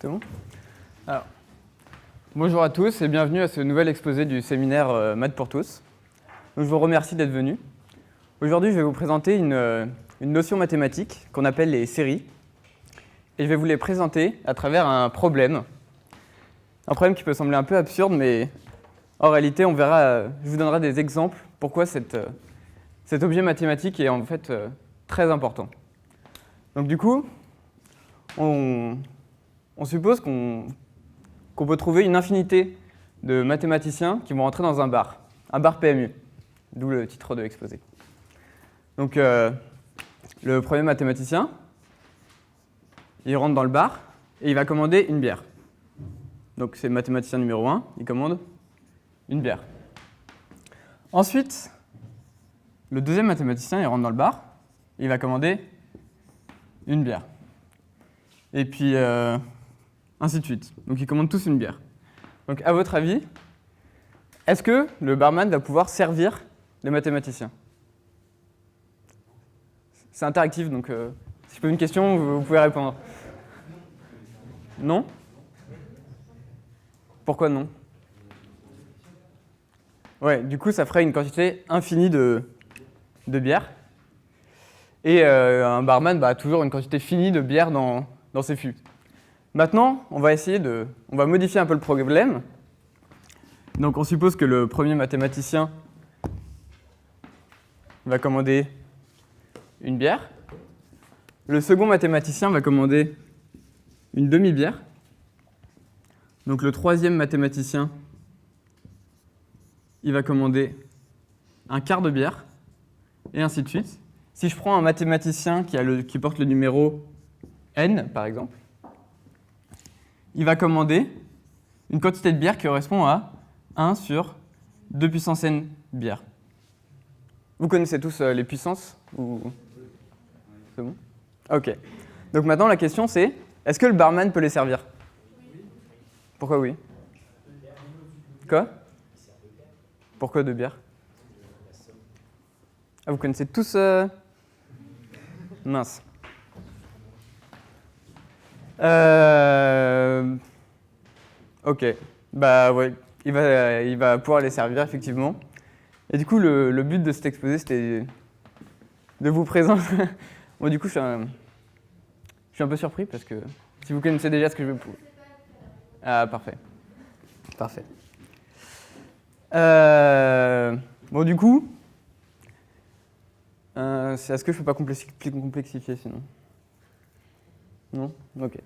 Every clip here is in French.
C'est bon? Alors, bonjour à tous et bienvenue à ce nouvel exposé du séminaire Maths pour tous. Donc, je vous remercie d'être venus. Aujourd'hui, je vais vous présenter une notion mathématique qu'on appelle les séries. Et je vais vous les présenter à travers un problème. Un problème qui peut sembler un peu absurde, mais en réalité, on verra, je vous donnerai des exemples pourquoi cet objet mathématique est en fait très important. Donc du coup, on suppose qu'on peut trouver une infinité de mathématiciens qui vont rentrer dans un bar PMU, d'où le titre de l'exposé. Donc le premier mathématicien, il rentre dans le bar et il va commander une bière. Donc c'est le mathématicien numéro 1, il commande une bière. Ensuite, le deuxième mathématicien, il rentre dans le bar, il va commander une bière. Et puis, ainsi de suite. Donc ils commandent tous une bière. Donc à votre avis, est-ce que le barman va pouvoir servir les mathématiciens? C'est interactif, donc si je pose une question, vous pouvez répondre. Non? Pourquoi non? Ouais, du coup, ça ferait une quantité infinie de bière. Et un barman a toujours une quantité finie de bière dans ses fûts. Maintenant, on va modifier un peu le problème. Donc, on suppose que le premier mathématicien va commander une bière. Le second mathématicien va commander une demi-bière. Donc, le troisième mathématicien, il va commander un quart de bière, et ainsi de suite. Si je prends un mathématicien qui porte le numéro n, par exemple, il va commander une quantité de bière qui correspond à 1 sur 2 puissance n bière. Vous connaissez tous les puissances ou... C'est bon? Ok. Donc maintenant, la question c'est, est-ce que le barman peut les servir? Pourquoi oui? Quoi? Pourquoi de bière? Ah, vous connaissez tous... Mince. Ok. Bah ouais, il va pouvoir les servir, effectivement. Et du coup, le but de cet exposé, c'était de vous présenter... Bon, du coup, je suis un peu surpris, parce que si vous connaissez déjà ce que je veux... Ah, parfait. Parfait. Bon, du coup, est-ce que je ne peux pas plus complexifier sinon? Non? Ok.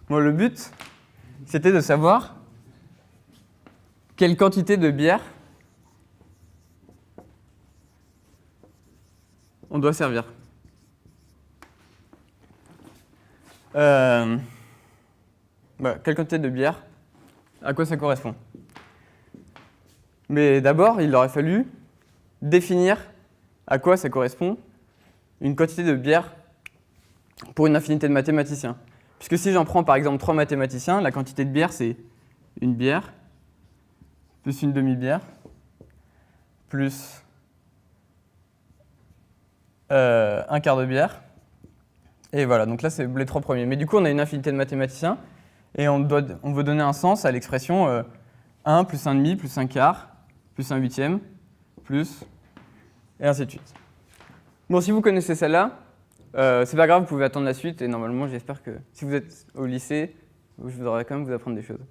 Bon, le but, c'était de savoir quelle quantité de bière on doit servir. Quelle quantité de bière, à quoi ça correspond? Mais d'abord, il aurait fallu définir à quoi ça correspond une quantité de bière pour une infinité de mathématiciens. Puisque si j'en prends par exemple 3 mathématiciens, la quantité de bière c'est une bière, plus une demi-bière, plus un quart de bière. Et voilà, donc là c'est les 3 premiers. Mais du coup on a une infinité de mathématiciens et on veut donner un sens à l'expression 1 plus 1 demi plus un quart plus un huitième plus et ainsi de suite. Bon, si vous connaissez celle-là, c'est pas grave, vous pouvez attendre la suite et normalement j'espère que si vous êtes au lycée, je voudrais quand même vous apprendre des choses.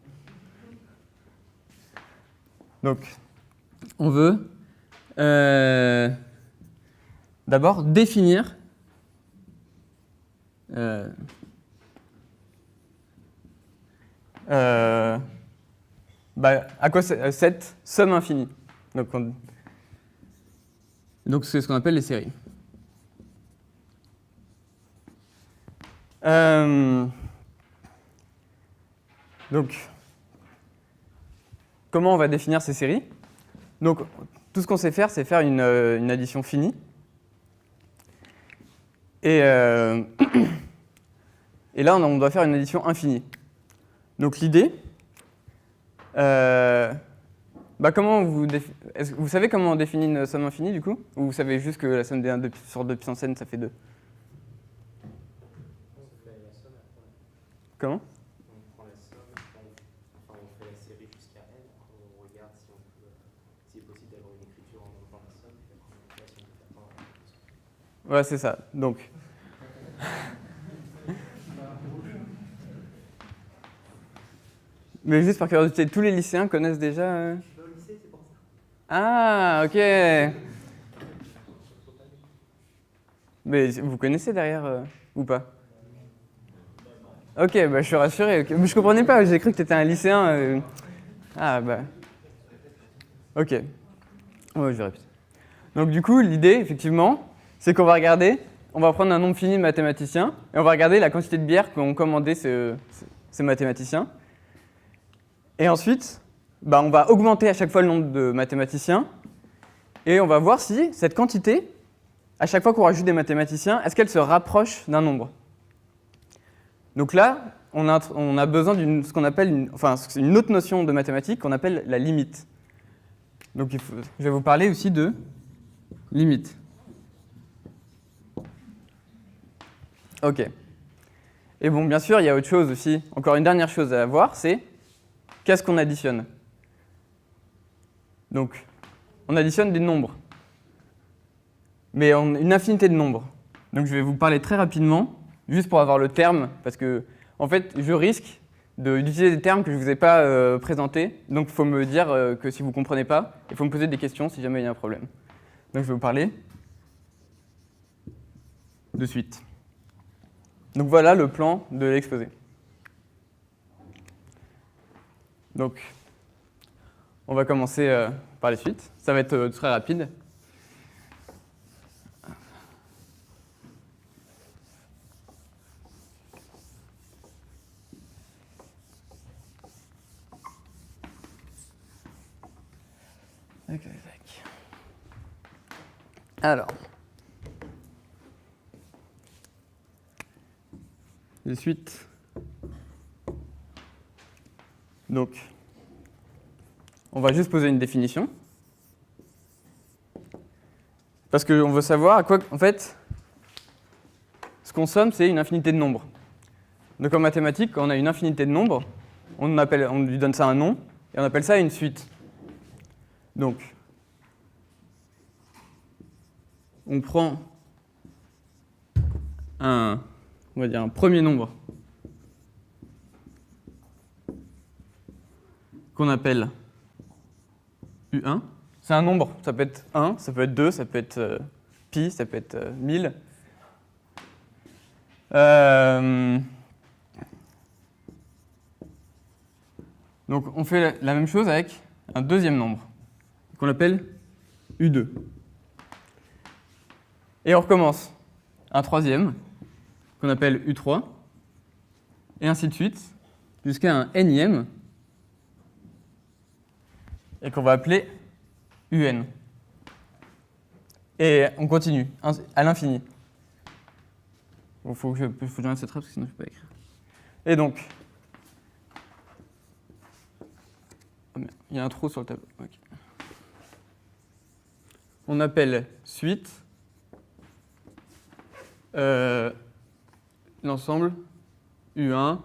Donc, on veut d'abord définir à quoi cette somme infinie. Donc c'est ce qu'on appelle les séries. Donc, comment on va définir ces séries? Donc, tout ce qu'on sait faire, c'est faire une addition finie. Et là, on doit faire une addition infinie. Donc, l'idée, comment vous savez comment on définit une somme infinie, du coup? Ou vous savez juste que la somme des 1 sur 2 puissance n, ça fait 2? Comment? On prend la Ouais, c'est ça. Donc. Mais juste par curiosité, tous les lycéens connaissent déjà. Je vais au lycée, c'est pour ça. Ah, ok. Mais vous connaissez derrière ou pas? Ok, bah, je suis rassuré. Okay. Mais je comprenais pas, j'ai cru que tu étais un lycéen. Ah, bah. Ok. Ouais, je répète. Donc, du coup, l'idée, effectivement, c'est qu'on va regarder, on va prendre un nombre fini de mathématiciens et on va regarder la quantité de bière qu'ont commandé ces mathématiciens. Et ensuite, bah, on va augmenter à chaque fois le nombre de mathématiciens et on va voir si cette quantité, à chaque fois qu'on rajoute des mathématiciens, est-ce qu'elle se rapproche d'un nombre? Donc là, on a besoin d'une ce qu'on appelle une autre notion de mathématiques qu'on appelle la limite. Donc je vais vous parler aussi de limite. Ok. Et bon, bien sûr, il y a autre chose aussi. Encore une dernière chose à voir, c'est qu'est-ce qu'on additionne? Donc, on additionne des nombres. Mais une infinité de nombres. Donc je vais vous parler très rapidement, juste pour avoir le terme, parce que en fait, je risque d'utiliser des termes que je ne vous ai pas présentés. Donc il faut me dire que si vous ne comprenez pas, il faut me poser des questions si jamais il y a un problème. Donc je vais vous parler de suite. Donc voilà le plan de l'exposé. Donc on va commencer par les suites. Ça va être très rapide. Alors, les suites. Donc, on va juste poser une définition. Parce qu'on veut savoir à quoi, en fait, ce qu'on somme, c'est une infinité de nombres. Donc en mathématiques, quand on a une infinité de nombres, on lui donne ça un nom, et on appelle ça une suite. Donc, on prend on va dire un premier nombre qu'on appelle U1. C'est un nombre, ça peut être 1, ça peut être 2, ça peut être pi, ça peut être 1000. Donc on fait la même chose avec un deuxième nombre qu'on appelle U2. Et on recommence un troisième qu'on appelle U3, et ainsi de suite, jusqu'à un énième, et qu'on va appeler UN. Et on continue, à l'infini. Il faut que j'enlève cette trappe, parce que sinon je ne peux pas écrire. Et donc, il y a un trou sur le tableau. Okay. On appelle suite l'ensemble U1,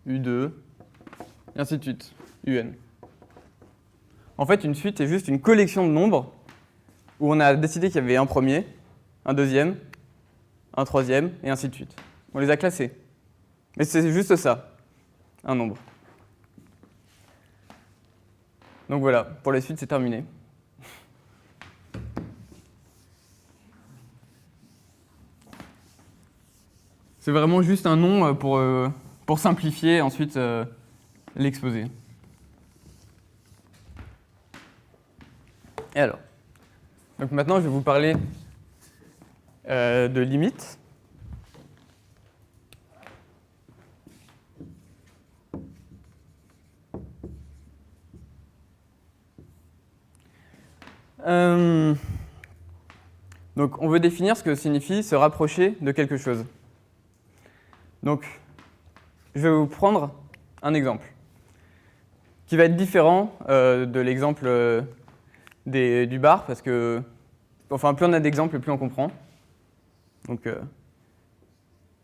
U2, et ainsi de suite, UN. En fait, une suite est juste une collection de nombres où on a décidé qu'il y avait un premier, un deuxième, un troisième, et ainsi de suite. On les a classés. Mais c'est juste ça, un nombre. Donc voilà, pour les suites, c'est terminé. C'est vraiment juste un nom pour simplifier ensuite l'exposé. Et alors, donc maintenant, je vais vous parler de limites. Donc, on veut définir ce que signifie se rapprocher de quelque chose. Donc, je vais vous prendre un exemple qui va être différent de l'exemple du bar, parce que, enfin, plus on a d'exemples, plus on comprend. Donc,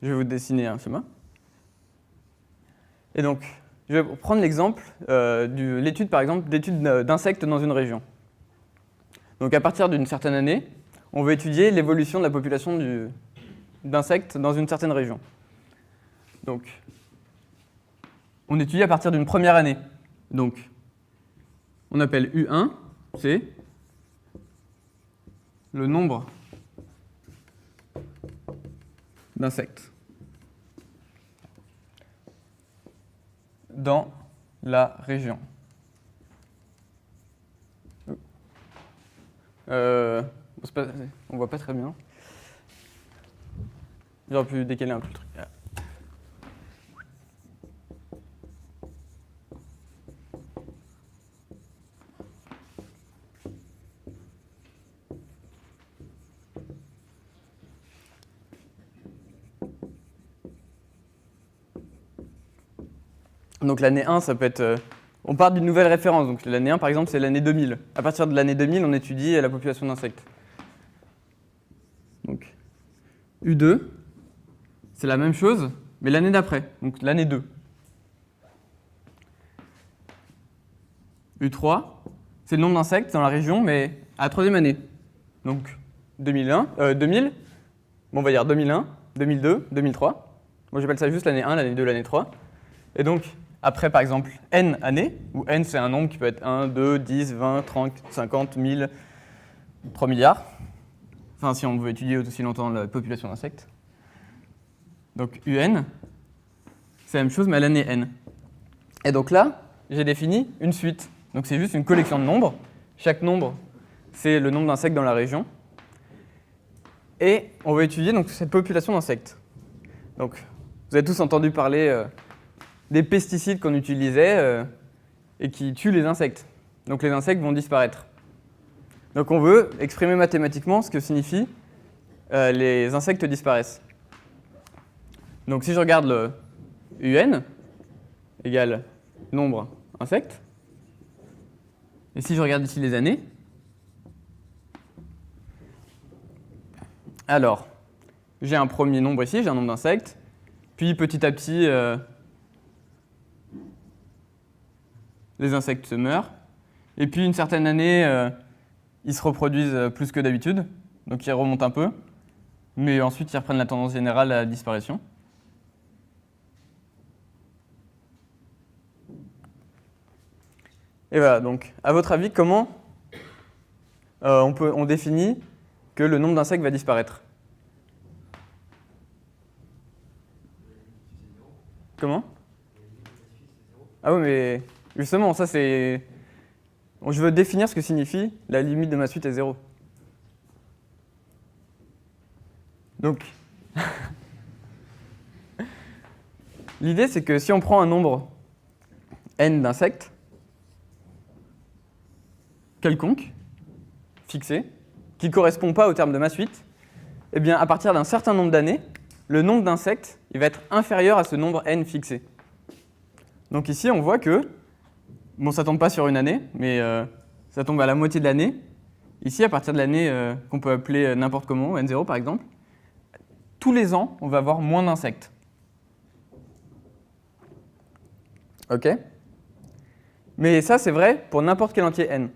je vais vous dessiner un schéma. Et donc, je vais prendre l'exemple l'étude, par exemple, d'études d'insectes dans une région. Donc à partir d'une certaine année, on veut étudier l'évolution de la population d'insectes dans une certaine région. Donc, on étudie à partir d'une première année. Donc, on appelle U1, c'est le nombre d'insectes dans la région. On voit pas très bien. J'aurais pu décaler un peu le truc. Donc l'année 1, ça peut être... on part d'une nouvelle référence. Donc l'année 1, par exemple, c'est l'année 2000. À partir de l'année 2000, on étudie la population d'insectes. Donc U2, c'est la même chose, mais l'année d'après, donc l'année 2. U3, c'est le nombre d'insectes dans la région, mais à la troisième année. Donc 2000, bon, on va dire 2001, 2002, 2003. Moi j'appelle ça juste l'année 1, l'année 2, l'année 3. Et donc, après par exemple n années, où n c'est un nombre qui peut être 1, 2, 10, 20, 30, 50, 1000, 3 milliards. Enfin, si on veut étudier aussi longtemps la population d'insectes. Donc UN, c'est la même chose, mais à l'année n. Et donc là, j'ai défini une suite. Donc c'est juste une collection de nombres. Chaque nombre, c'est le nombre d'insectes dans la région. Et on va étudier donc cette population d'insectes. Donc, vous avez tous entendu parler des pesticides qu'on utilisait et qui tuent les insectes. Donc les insectes vont disparaître. Donc on veut exprimer mathématiquement ce que signifie les insectes disparaissent. Donc si je regarde le UN égale nombre insectes, et si je regarde ici les années, alors j'ai un premier nombre ici, j'ai un nombre d'insectes, puis petit à petit les insectes se meurent, et puis une certaine année ils se reproduisent plus que d'habitude, donc ils remontent un peu, mais ensuite ils reprennent la tendance générale à la disparition. Et voilà, donc à votre avis, comment on définit que le nombre d'insectes va disparaître? Comment? Ah oui, mais justement, ça c'est... Je veux définir ce que signifie la limite de ma suite est 0. Donc, l'idée c'est que si on prend un nombre n d'insectes, quelconque, fixé, qui ne correspond pas au terme de ma suite, eh bien, à partir d'un certain nombre d'années, le nombre d'insectes il va être inférieur à ce nombre n fixé. Donc ici, on voit que, bon, ça ne tombe pas sur une année, mais ça tombe à la moitié de l'année. Ici, à partir de l'année qu'on peut appeler n'importe comment, n0 par exemple, tous les ans, on va avoir moins d'insectes. OK? Mais ça, c'est vrai pour n'importe quel entier n.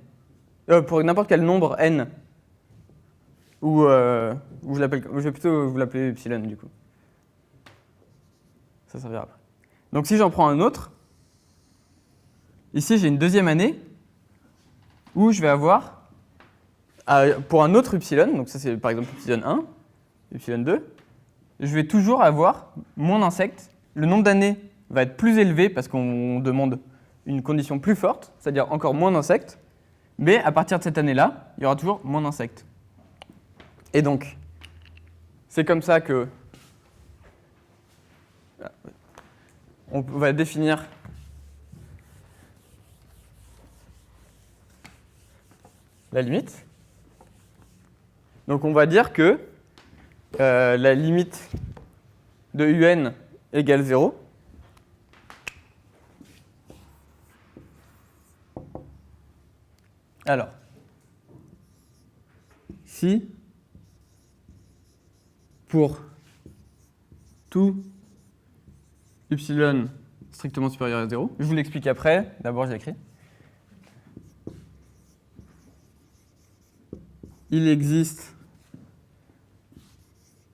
Pour n'importe quel nombre n. Ou je vais plutôt vous l'appeler epsilon, du coup. Ça servira après. Donc si j'en prends un autre, ici j'ai une deuxième année où je vais avoir, pour un autre epsilon, donc ça c'est par exemple epsilon 1, epsilon 2, je vais toujours avoir moins d'insectes. Le nombre d'années va être plus élevé parce qu'on demande une condition plus forte, c'est-à-dire encore moins d'insectes, mais à partir de cette année-là, il y aura toujours moins d'insectes. Et donc, c'est comme ça que on va définir la limite. Donc on va dire que la limite de UN égale 0. Alors, si pour tout epsilon strictement supérieur à 0, je vous l'explique après, d'abord j'ai écrit. il existe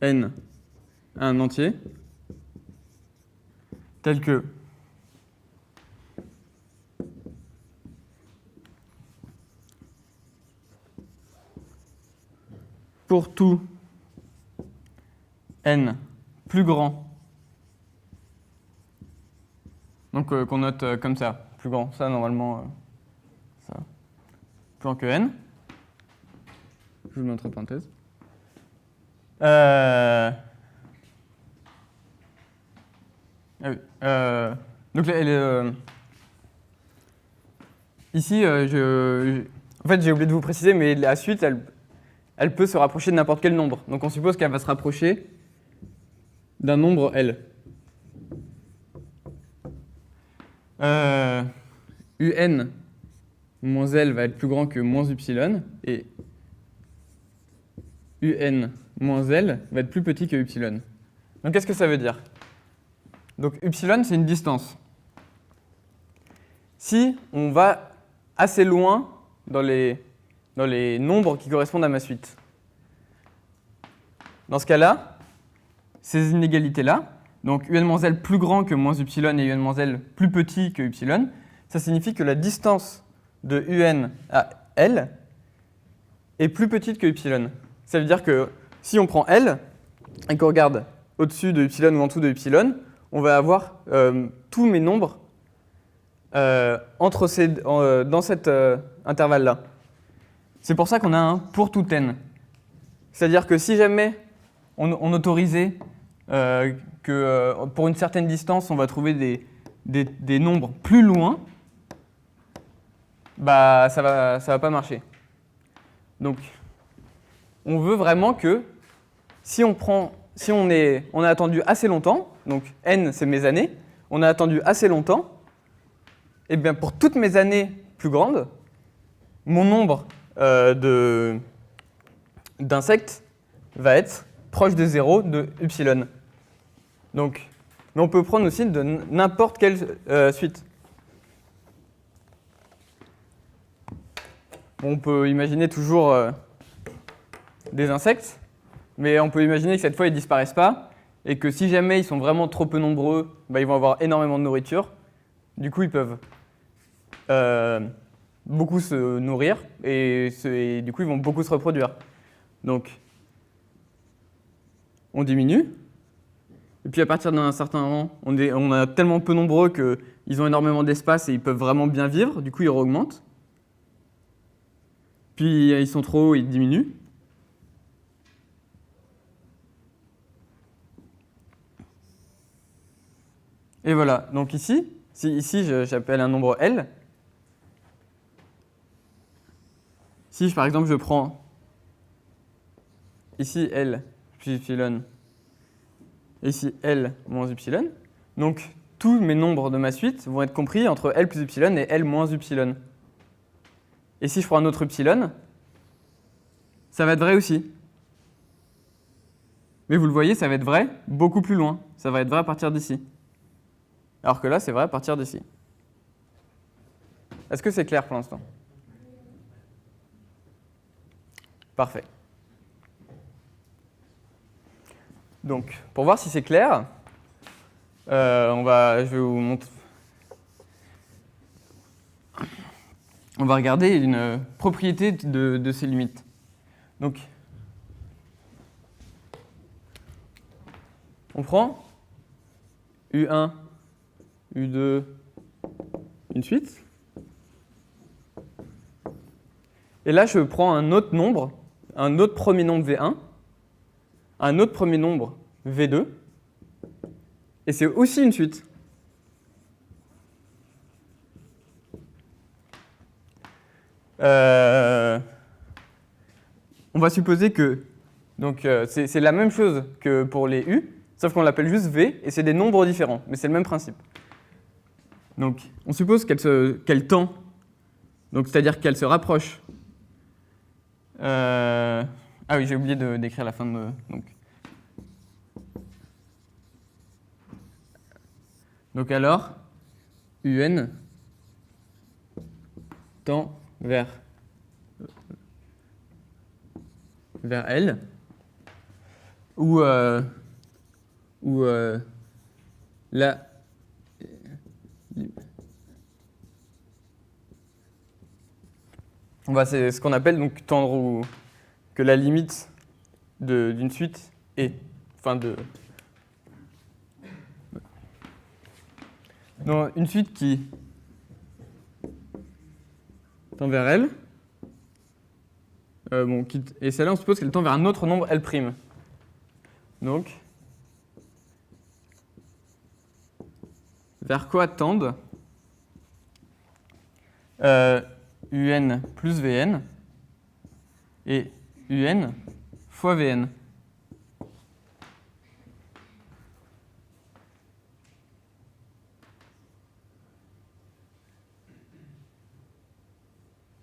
n un entier tel que pour tout n plus grand, donc qu'on note comme ça, plus grand, ça normalement, ça, plus grand que n, je vous le mets entre parenthèses. Ah oui, donc ici, en fait j'ai oublié de vous préciser, mais la suite, elle peut se rapprocher de n'importe quel nombre. Donc on suppose qu'elle va se rapprocher d'un nombre L. Un moins L va être plus grand que moins upsilon, et un moins L va être plus petit que upsilon. Donc qu'est-ce que ça veut dire? Donc upsilon, c'est une distance. Si on va assez loin dans les nombres qui correspondent à ma suite, dans ce cas-là, ces inégalités-là, donc un-L plus grand que moins upsilon et un-L plus petit que upsilon, ça signifie que la distance de un à L est plus petite que upsilon. Ça veut dire que si on prend L et qu'on regarde au-dessus de upsilon ou en dessous de upsilon, on va avoir tous mes nombres dans cet intervalle-là. C'est pour ça qu'on a un pour tout n. C'est-à-dire que si jamais on autorisait que pour une certaine distance, on va trouver des nombres plus loin, bah ça va pas marcher. Donc, on veut vraiment que si on a attendu assez longtemps, donc n c'est mes années, on a attendu assez longtemps, et bien pour toutes mes années plus grandes, mon nombre d'insectes va être proche de 0 de upsilon. Donc, mais on peut prendre aussi de n'importe quelle suite. On peut imaginer toujours des insectes, mais on peut imaginer que cette fois ils ne disparaissent pas, et que si jamais ils sont vraiment trop peu nombreux, bah, ils vont avoir énormément de nourriture. Du coup, ils peuvent beaucoup se nourrir, et du coup, ils vont beaucoup se reproduire. Donc, on diminue, et puis à partir d'un certain moment, on a tellement peu nombreux qu'ils ont énormément d'espace et ils peuvent vraiment bien vivre, du coup, ils augmentent. Puis, ils sont trop hauts, ils diminuent. Et voilà, donc ici j'appelle un nombre L. Si par exemple je prends ici L plus upsilon, et ici L moins upsilon, donc tous mes nombres de ma suite vont être compris entre L plus upsilon et L moins upsilon. Et si je prends un autre upsilon, ça va être vrai aussi. Mais vous le voyez, ça va être vrai beaucoup plus loin. Ça va être vrai à partir d'ici. Alors que là, c'est vrai à partir d'ici. Est-ce que c'est clair pour l'instant? Parfait. Donc, pour voir si c'est clair, je vais vous montrer. On va regarder une propriété de ces limites. Donc, on prend U1, U2, une suite. Et là, je prends un autre nombre, un autre premier nombre V1, un autre premier nombre V2, et c'est aussi une suite. On va supposer que c'est la même chose que pour les U, sauf qu'on l'appelle juste V, et c'est des nombres différents, mais c'est le même principe. Donc, on suppose qu'elle tend, donc c'est-à-dire qu'elle se rapproche. Ah oui, j'ai oublié d'écrire la fin de. Donc alors, UN tend vers vers L, où la c'est ce qu'on appelle donc tendre ou que la limite d'une suite est, enfin donc une suite qui tend vers L, et celle-là on suppose qu'elle tend vers un autre nombre L'. Donc vers quoi tendent UN plus Vn et UN fois Vn.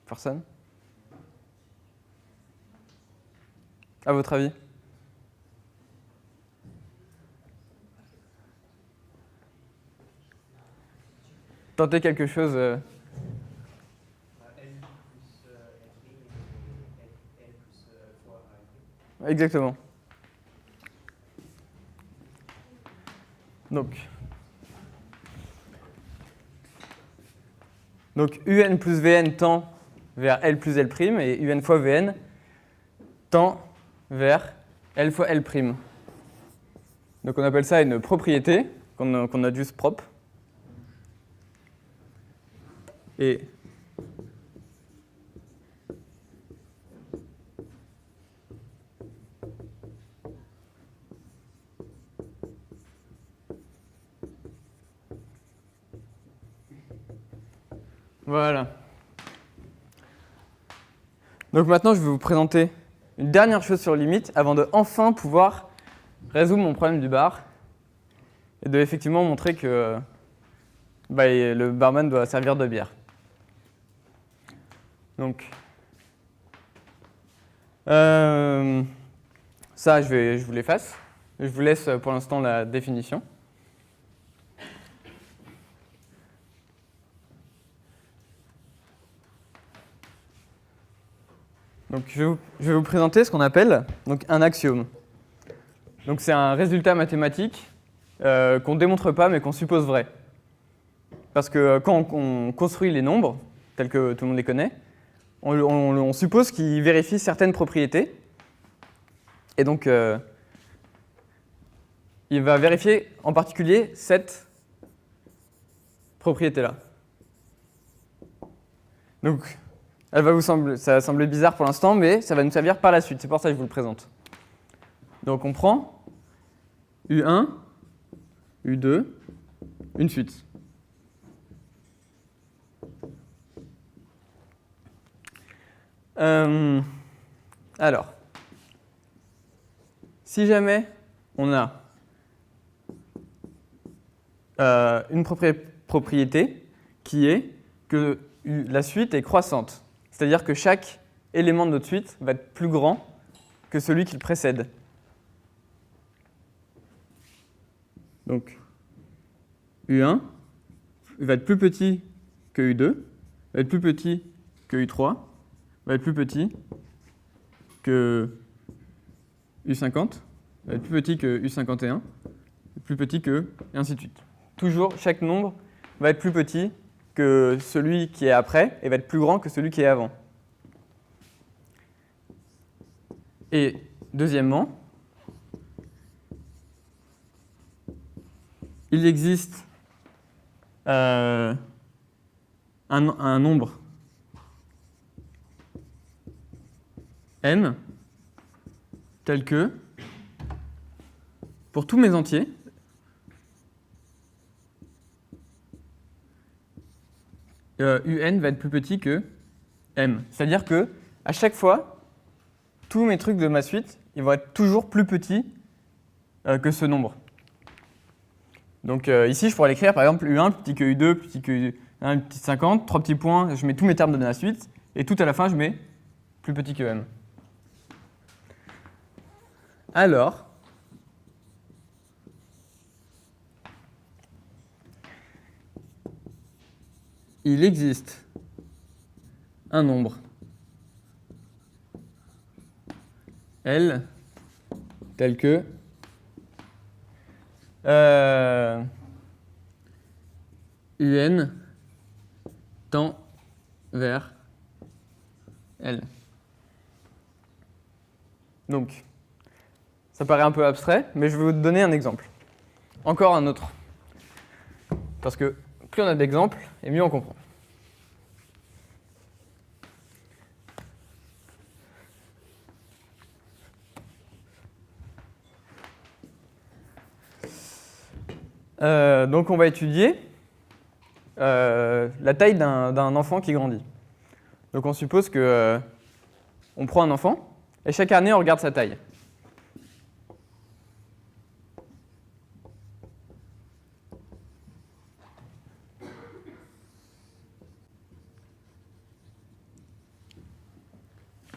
Personne? À votre avis? Tentez quelque chose. L plus L', et L plus fois L'. Exactement. Donc UN plus Vn tend vers L plus L' et UN fois Vn tend vers L fois L'. Donc on appelle ça une propriété qu'on a juste propre. Et voilà. Donc maintenant, je vais vous présenter une dernière chose sur limite avant de enfin pouvoir résoudre mon problème du bar et de effectivement montrer que le barman doit servir de bière. Donc, ça, je vous l'efface. Je vous laisse pour l'instant la définition. Donc, je vais vous présenter ce qu'on appelle donc, un axiome. Donc, c'est un résultat mathématique qu'on ne démontre pas, mais qu'on suppose vrai. Parce que quand on construit les nombres, tels que tout le monde les connaît, on suppose qu'ils vérifient certaines propriétés. Et donc, il va vérifier en particulier cette propriété-là. Donc, ça va sembler bizarre pour l'instant, mais ça va nous servir par la suite. C'est pour ça que je vous le présente. Donc, on prend U1, U2, une suite. Alors, si jamais on a une propriété qui est que la suite est croissante, c'est-à-dire que chaque élément de notre suite va être plus grand que celui qui le précède. Donc, U1 va être plus petit que U2, va être plus petit que U3, va être plus petit que U50, va être plus petit que U51, plus petit que, et ainsi de suite. Toujours, chaque nombre va être plus petit que celui qui est après et va être plus grand que celui qui est avant. Et deuxièmement, il existe un nombre n tel que, pour tous mes entiers, UN va être plus petit que M. C'est-à-dire que à chaque fois, tous mes trucs de ma suite, ils vont être toujours plus petits que ce nombre. Donc ici, je pourrais l'écrire par exemple U1 plus petit que U2, plus petit que U1, petit 50, 3 petits points, je mets tous mes termes de la suite, et tout à la fin, je mets plus petit que M. Alors, il existe un nombre L tel que UN tend vers L. Donc, ça paraît un peu abstrait, mais je vais vous donner un exemple. Encore un autre. Parce que plus on a d'exemples, et mieux on comprend. Donc on va étudier la taille d'un enfant qui grandit. Donc on suppose que on prend un enfant, et chaque année on regarde sa taille.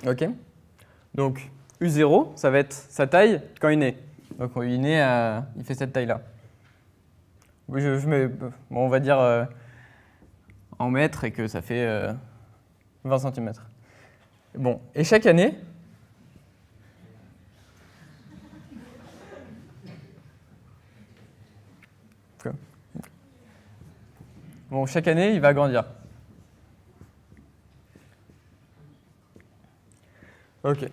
Ok. Donc U0, ça va être sa taille quand il naît. Donc il est né, il fait cette taille-là. Je mets, bon, on va dire en mètres et que ça fait 20 cm. Bon, et chaque année, chaque année, il va grandir. Ok.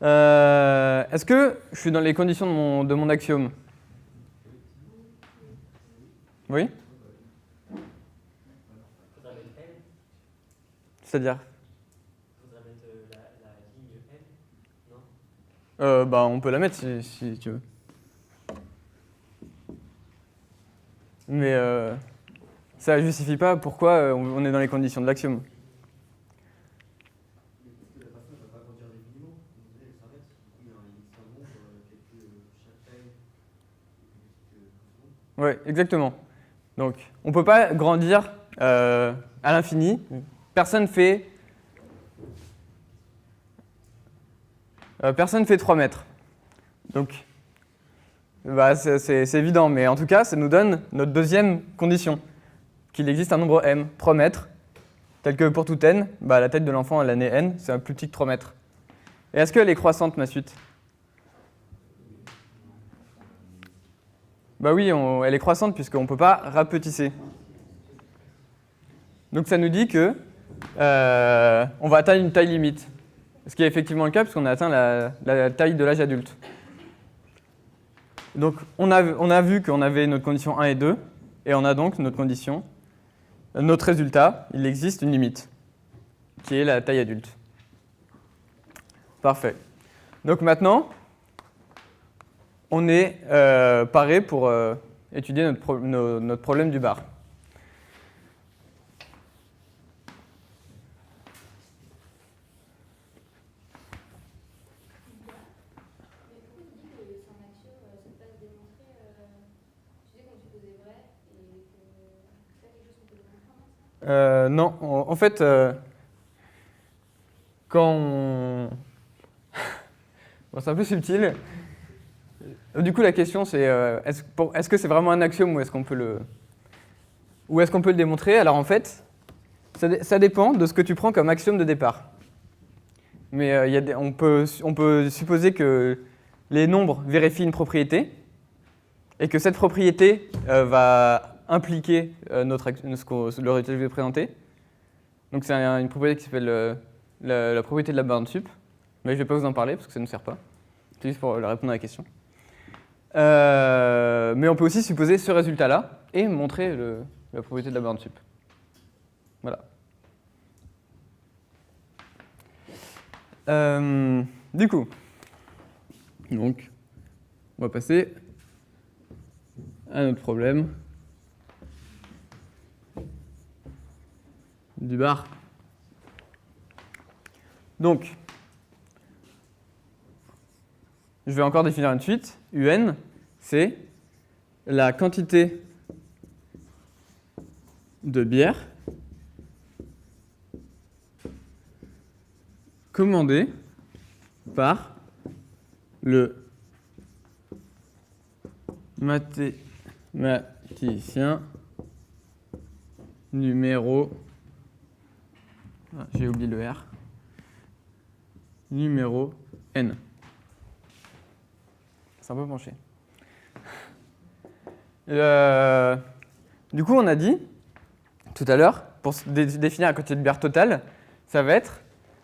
Est-ce que je suis dans les conditions de mon axiome? Oui? C'est-à-dire? On peut la mettre si tu veux. Mais ça ne justifie pas pourquoi on est dans les conditions de l'axiome. Oui, exactement. Donc, on ne peut pas grandir à l'infini. Personne fait 3 mètres. Donc, c'est évident, mais en tout cas, ça nous donne notre deuxième condition, qu'il existe un nombre m, 3 mètres, tel que pour tout n, la tête de l'enfant à l'année n, c'est un plus petit que 3 mètres. Et est-ce qu'elle est croissante, ma suite? Bah oui, elle est croissante puisqu'on ne peut pas rapetisser. Donc ça nous dit que on va atteindre une taille limite. Ce qui est effectivement le cas puisqu'on a atteint la taille de l'âge adulte. Donc on a vu qu'on avait notre condition 1 et 2, et on a donc notre résultat, il existe une limite, qui est la taille adulte. Parfait. Donc maintenant, on est paré pour étudier notre problème du bar. Non, en fait, quand on... Bon, c'est un peu subtil. Du coup, la question, c'est est-ce que c'est vraiment un axiome ou est-ce qu'on peut le démontrer? Alors en fait, ça dépend de ce que tu prends comme axiome de départ. Mais on peut supposer que les nombres vérifient une propriété et que cette propriété va impliquer le résultat que je vais présenter. Donc c'est une propriété qui s'appelle la propriété de la borne sup. Mais je ne vais pas vous en parler parce que ça ne nous sert pas. C'est juste pour répondre à la question. Mais on peut aussi supposer ce résultat-là et montrer la propriété de la borne sup. Voilà. Du coup, donc, on va passer à notre problème du bar. Donc, je vais encore définir une suite. UN, c'est la quantité de bière commandée par le mathématicien numéro... j'ai oublié le R. numéro n. C'est un peu penché. Du coup, on a dit tout à l'heure, pour définir la quantité de bière totale, ça va être,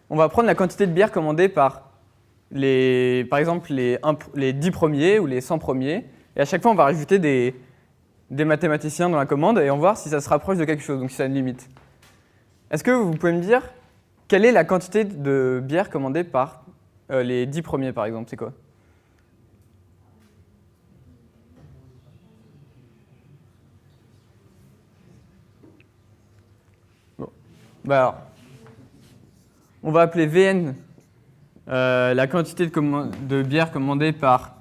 on va prendre la quantité de bière commandée par par exemple les 10 premiers ou les 100 premiers, et à chaque fois on va rajouter des mathématiciens dans la commande et on va voir si ça se rapproche de quelque chose, donc si ça a une limite. Est-ce que vous pouvez me dire quelle est la quantité de bière commandée par les 10 premiers par exemple, c'est quoi? Bon. Bah alors, on va appeler Vn la quantité de bière commandée par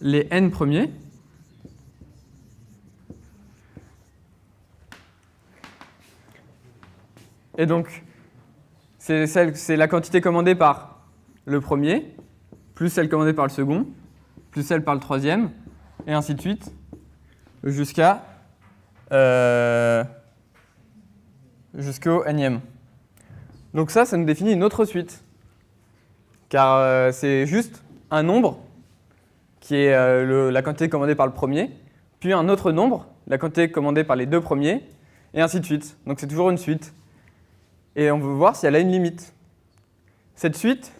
les n premiers. Et donc, c'est la quantité commandée par le premier, plus celle commandée par le second, plus celle par le troisième, et ainsi de suite, jusqu'au nème. Donc ça nous définit une autre suite, car c'est juste un nombre qui est la quantité commandée par le premier, puis un autre nombre, la quantité commandée par les deux premiers, et ainsi de suite. Donc c'est toujours une suite. Et on veut voir si elle a une limite. Cette suite,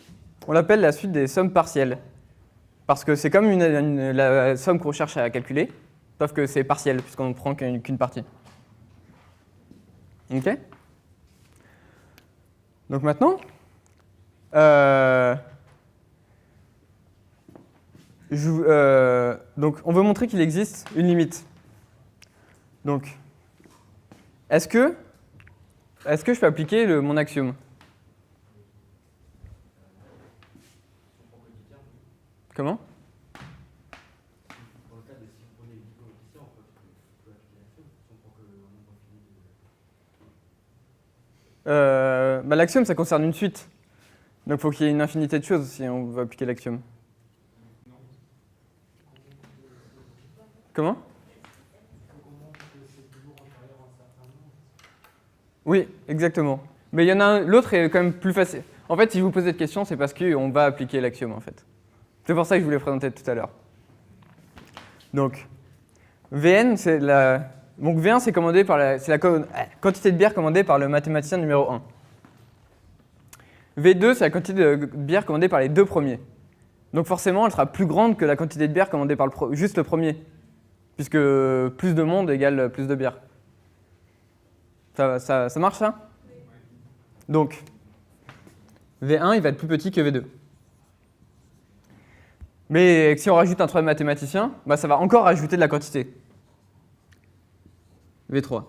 on l'appelle la suite des sommes partielles, parce que c'est comme la somme qu'on cherche à calculer, sauf que c'est partiel, puisqu'on ne prend qu'une partie. OK ? Donc maintenant, donc on veut montrer qu'il existe une limite. Donc, est-ce que je peux appliquer mon axiome? Comment? Dans le cas de si vous prenez les 10 coefficients, en fait, vous pouvez appliquer l'axiome, si on prend que un nombre infini de... Bah, l'axiome, ça concerne une suite. Donc il faut qu'il y ait une infinité de choses si on veut appliquer l'axiome. Comment? Oui, exactement. Mais il y en a l'autre est quand même plus facile. En fait, si je vous pose cette question, c'est parce qu'on va appliquer l'axiome, en fait. C'est pour ça que je vous l'ai présenté tout à l'heure. Donc, Vn, donc V1, c'est la quantité de bière commandée par le mathématicien numéro 1. V2, c'est la quantité de bière commandée par les deux premiers. Donc forcément, elle sera plus grande que la quantité de bière commandée par juste le premier, puisque plus de monde égale plus de bière. Ça marche, ça? Donc, V1, il va être plus petit que V2. Mais si on rajoute un troisième mathématicien, bah, ça va encore rajouter de la quantité. V3.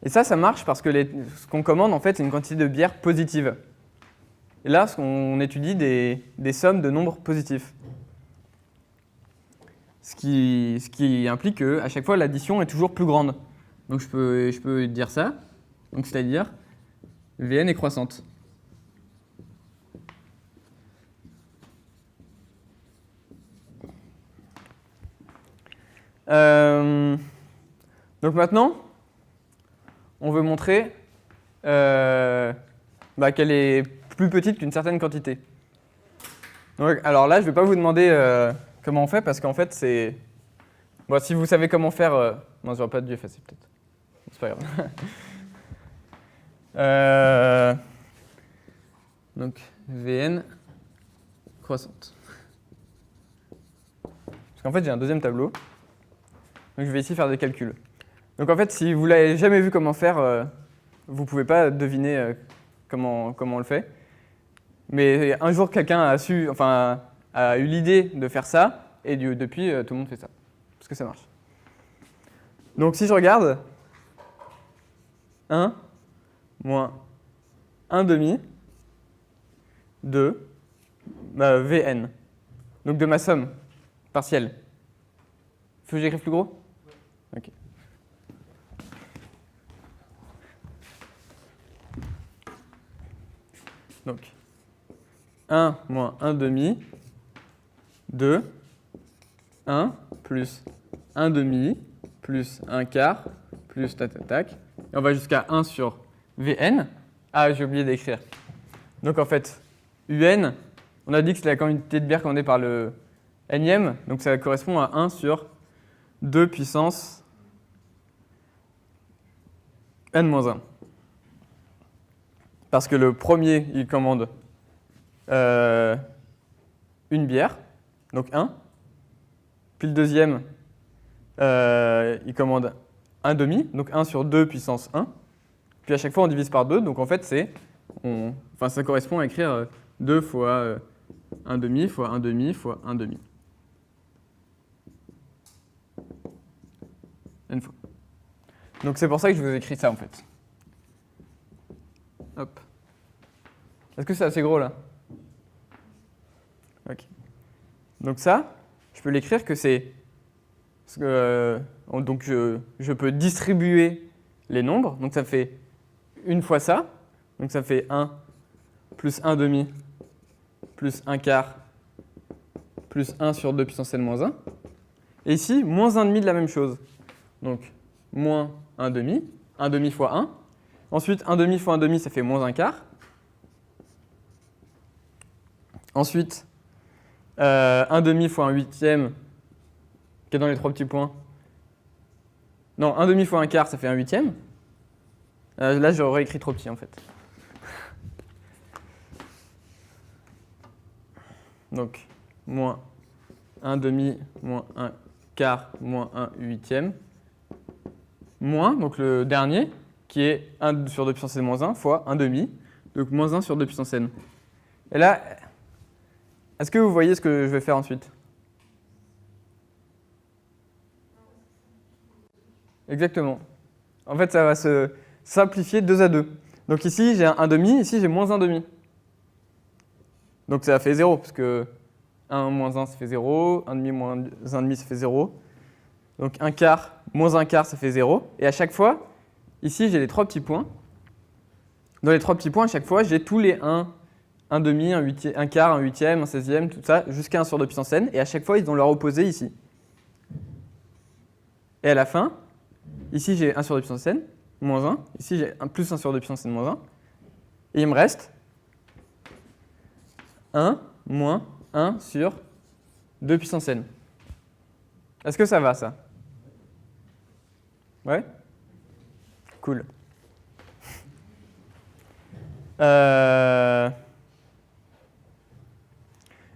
Et ça marche parce que ce qu'on commande, en fait, c'est une quantité de bière positive. Et là, on étudie des sommes de nombres positifs. Ce qui implique qu'à chaque fois, l'addition est toujours plus grande. Donc je peux dire ça. Donc c'est-à-dire, Vn est croissante. Donc maintenant, on veut montrer qu'elle est plus petite qu'une certaine quantité. Donc, alors là, je ne vais pas vous demander comment on fait, parce qu'en fait, c'est... Bon, si vous savez comment faire... Non, j'aurais pas dû effacer, peut-être. C'est pas grave. Donc, Vn croissante. Parce qu'en fait, j'ai un deuxième tableau. Donc, je vais ici faire des calculs. Donc, en fait, si vous ne l'avez jamais vu comment faire, vous ne pouvez pas deviner comment on le fait. Mais un jour, quelqu'un a eu l'idée de faire ça, et depuis, tout le monde fait ça. Parce que ça marche. Donc, si je regarde, 1 moins 1 demi de Vn, donc de ma somme partielle. Faut que j'écrive plus gros? Ok. Donc, 1 moins 1 demi de 1 plus 1 demi plus 1 quart plus tac tac tac. Et on va jusqu'à 1 sur Vn. Ah, j'ai oublié d'écrire. Donc en fait, UN, on a dit que c'est la quantité de bière commandée par le nème, donc ça correspond à 1 sur 2 puissance n-1. Parce que le premier, il commande une bière, donc 1. Puis le deuxième, il commande un demi, donc 1 sur 2 puissance 1. Puis à chaque fois, on divise par 2, donc en fait, ça correspond à écrire 2 fois 1 demi fois 1 demi fois 1 demi. N fois. Donc c'est pour ça que je vous ai écrit ça en fait. Hop. Est-ce que c'est assez gros là? Ok. Donc ça, je peux l'écrire que c'est... donc je peux distribuer les nombres. Donc ça fait une fois ça. Donc ça fait 1 plus 1 demi plus 1 quart plus 1 sur 2 puissance n-1. Et ici, moins 1 demi de la même chose. Donc moins 1 demi fois 1. Ensuite, 1 demi fois 1 demi, ça fait moins 1 quart. Ensuite, 1 demi fois 1 huitième, qui est dans les 3 petits points. Non, 1 demi fois 1 quart, ça fait 1 huitième. Là, j'aurais écrit trop petit, en fait. Donc, moins 1 demi, moins 1 quart, moins 1 huitième. Moins, donc le dernier, qui est 1 sur 2 puissance n moins 1, fois 1 demi, donc moins 1 sur 2 puissance n. Et là, est-ce que vous voyez ce que je vais faire ensuite? Exactement. En fait, ça va se simplifier 2 à 2. Donc ici, j'ai un 1 demi, ici, j'ai moins 1 demi. Donc ça fait 0, parce que 1 moins 1, ça fait 0, 1 demi moins 1 demi, ça fait 0. Donc 1 quart moins 1 quart, ça fait 0. Et à chaque fois, ici, j'ai les 3 petits points. Dans les 3 petits points, à chaque fois, j'ai tous les 1 demi, 1 quart, 1 huitième, 1 16e, tout ça, jusqu'à 1 sur 2 puissance n. Et à chaque fois, ils ont leur opposé ici. Et à la fin, ici, j'ai 1 sur 2 puissance n, moins 1. Ici, j'ai plus 1 sur 2 puissance n, moins 1. Et il me reste 1 moins 1 sur 2 puissance n. Est-ce que ça va, ça? Ouais? Cool.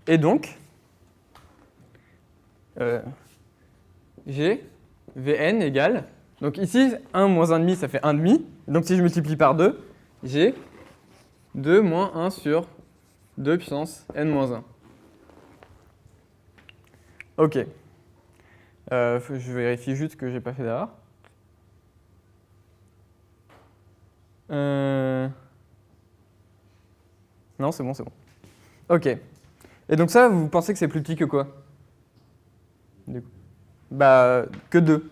Et donc, j'ai Vn égale, donc ici, 1 moins 1 demi, ça fait 1 demi. Donc si je multiplie par 2, j'ai 2 moins 1 sur 2 puissance n moins 1. Ok. Je vérifie juste que j'ai pas fait d'erreur. Non, c'est bon, c'est bon. Ok. Et donc ça, vous pensez que c'est plus petit que quoi? Du coup. Bah, que 2.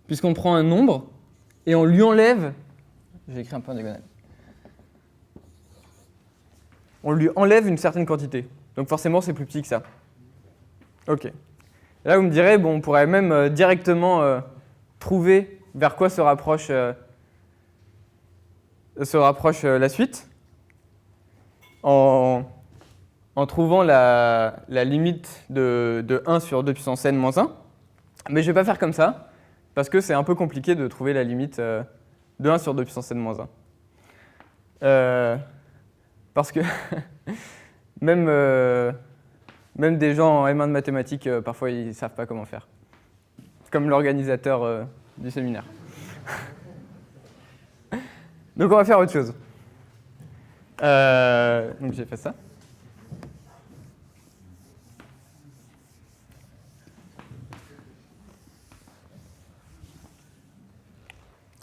Puisqu'on prend un nombre et on lui enlève... J'ai écrit un peu en diagonale. On lui enlève une certaine quantité. Donc forcément, c'est plus petit que ça. Ok. Et là, vous me direz, bon, on pourrait même directement trouver vers quoi se rapproche la suite en trouvant la limite de 1 sur 2 puissance n moins 1. Mais je ne vais pas faire comme ça, parce que c'est un peu compliqué de trouver la limite de 1 sur 2 puissance n moins 1. Parce que même des gens en M1 de mathématiques, parfois, ils ne savent pas comment faire. Comme l'organisateur du séminaire. Donc, on va faire autre chose. Donc, j'ai fait ça.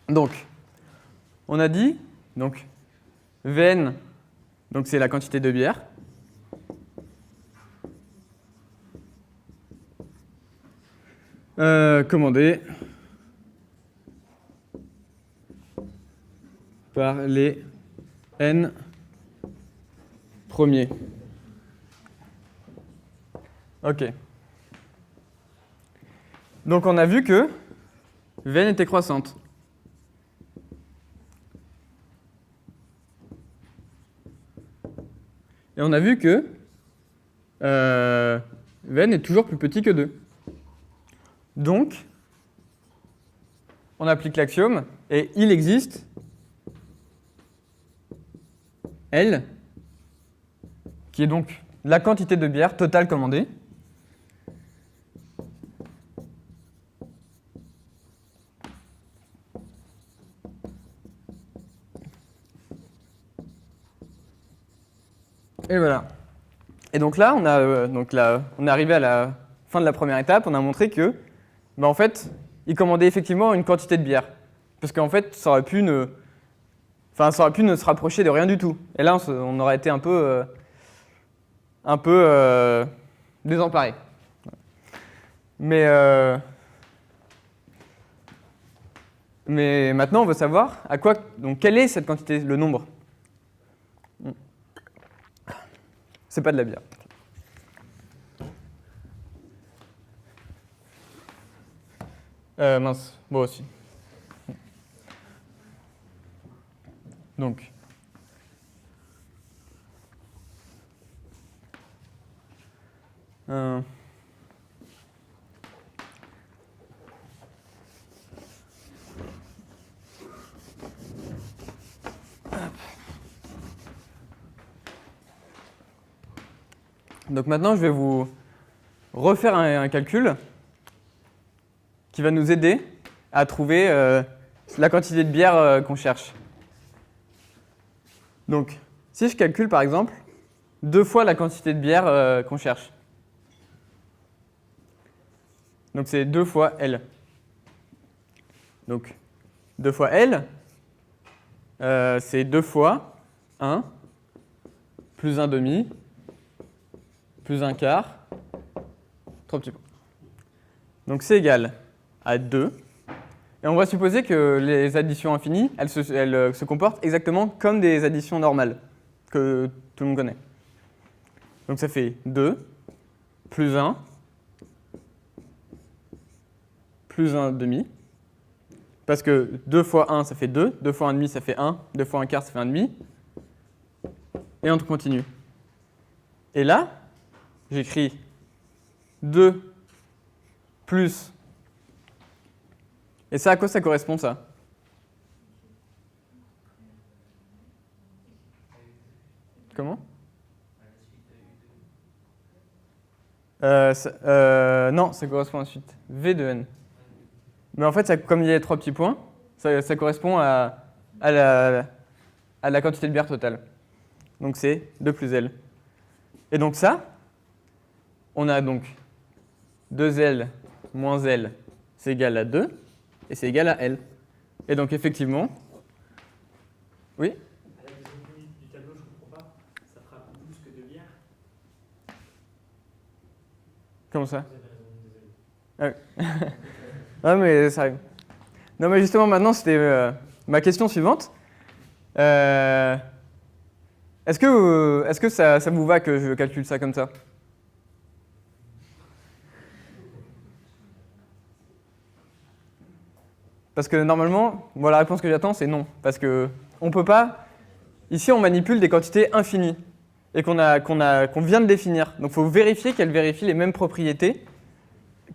Donc, on a dit, donc, Vn, donc c'est la quantité de bière. Commandée par les n premiers. Ok. Donc on a vu que Vn était croissante. on a vu que Vn est toujours plus petit que 2. Donc, on applique l'axiome, et il existe L, qui est donc la quantité de bière totale commandée, et voilà. Et donc là, on est arrivé à la fin de la première étape, on a montré que, en fait, il commandait effectivement une quantité de bière. Parce qu'en fait, ça aurait pu ne se rapprocher de rien du tout. Et là, on aurait été un peu désemparé. Mais maintenant, on veut savoir donc quelle est cette quantité, le nombre. C'est pas de la bière. Mince, moi aussi. Donc. Donc maintenant, je vais vous refaire un calcul qui va nous aider à trouver la quantité de bière qu'on cherche. Donc, si je calcule par exemple 2 fois la quantité de bière qu'on cherche. Donc c'est 2 fois L. Donc 2 fois L, c'est 2 fois 1 plus 1 demi plus 1 quart, 3 petits points. Donc c'est égal à 2. Et on va supposer que les additions infinies, elles se comportent exactement comme des additions normales, que tout le monde connaît. Donc ça fait 2 plus 1 plus 1 demi. Parce que 2 fois 1, ça fait 2, 2 fois 1 demi, ça fait 1, 2 fois 1 quart, ça fait 1 demi. Et on continue. Et là, j'écris 2 plus. Et ça, à quoi ça correspond, ça? Comment? Non, ça correspond à la suite. V de n. Mais en fait, comme il y a 3 petits points, ça correspond à la quantité de bière totale. Donc c'est 2 plus L. Et donc ça, on a donc 2L moins L, c'est égal à 2, et c'est égal à L. Et donc effectivement, oui? À la deuxième ligne du tableau, je ne comprends pas. Ça fera plus que 2 bières. Comment ça? Vous avez raison, désolé. Ah oui. Non mais ça arrive. Non mais justement maintenant c'était ma question suivante. Est-ce que ça vous va que je calcule ça comme ça? Parce que normalement, bon, la réponse que j'attends c'est non. Parce que on peut pas. Ici on manipule des quantités infinies et qu'on vient de définir. Donc il faut vérifier qu'elles vérifient les mêmes propriétés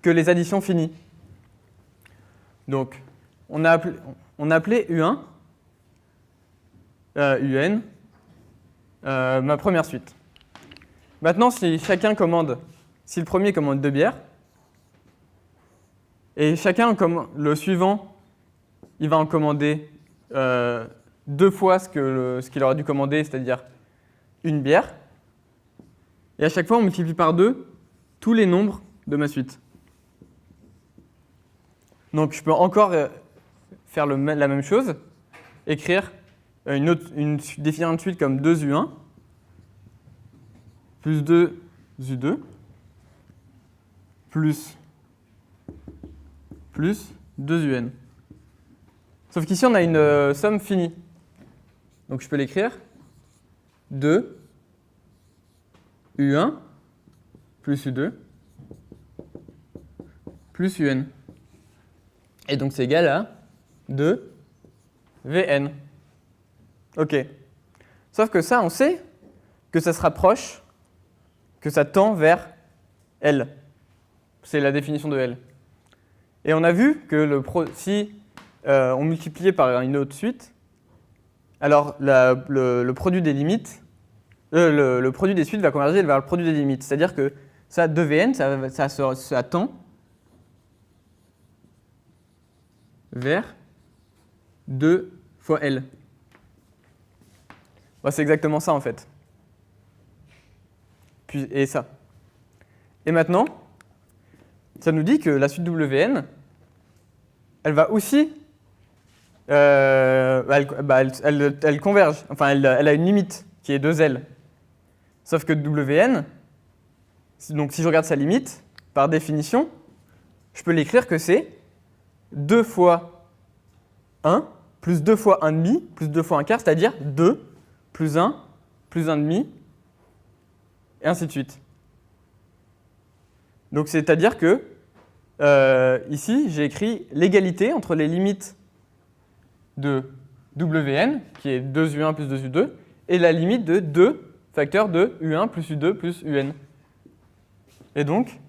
que les additions finies. Donc on a appelé U1, UN, ma première suite. Maintenant, si le premier commande 2 bières, et le suivant, il va en commander 2 fois ce qu'il aurait dû commander, c'est-à-dire une bière, et à chaque fois, on multiplie par 2 tous les nombres de ma suite. Donc, je peux encore faire la même chose, écrire définir une suite comme 2U1 plus 2U2 plus 2UN. Sauf qu'ici, on a une somme finie. Donc, je peux l'écrire 2U1 plus U2 plus UN. Et donc, c'est égal à 2VN. OK. Sauf que ça, on sait que ça se rapproche, que ça tend vers L. C'est la définition de L. Et on a vu que si on multipliait par une autre suite, alors le produit des limites, le produit des suites va converger vers le produit des limites. C'est-à-dire que ça, 2Vn, ça tend vers 2 fois L. Bon, c'est exactement ça en fait. Et ça. Et maintenant, ça nous dit que la suite Wn, elle va aussi, elle converge, enfin elle a une limite qui est 2L. Sauf que Wn, donc si je regarde sa limite, par définition, je peux l'écrire que c'est 2 fois 1 plus 2 fois 1,5 plus 2 fois 1/4, c'est-à-dire 2 plus 1 plus 1,5 et ainsi de suite. Donc c'est-à-dire que ici, j'ai écrit l'égalité entre les limites de Wn, qui est 2U1 plus 2U2, et la limite de 2 facteurs de U1 plus U2 plus UN. Et donc,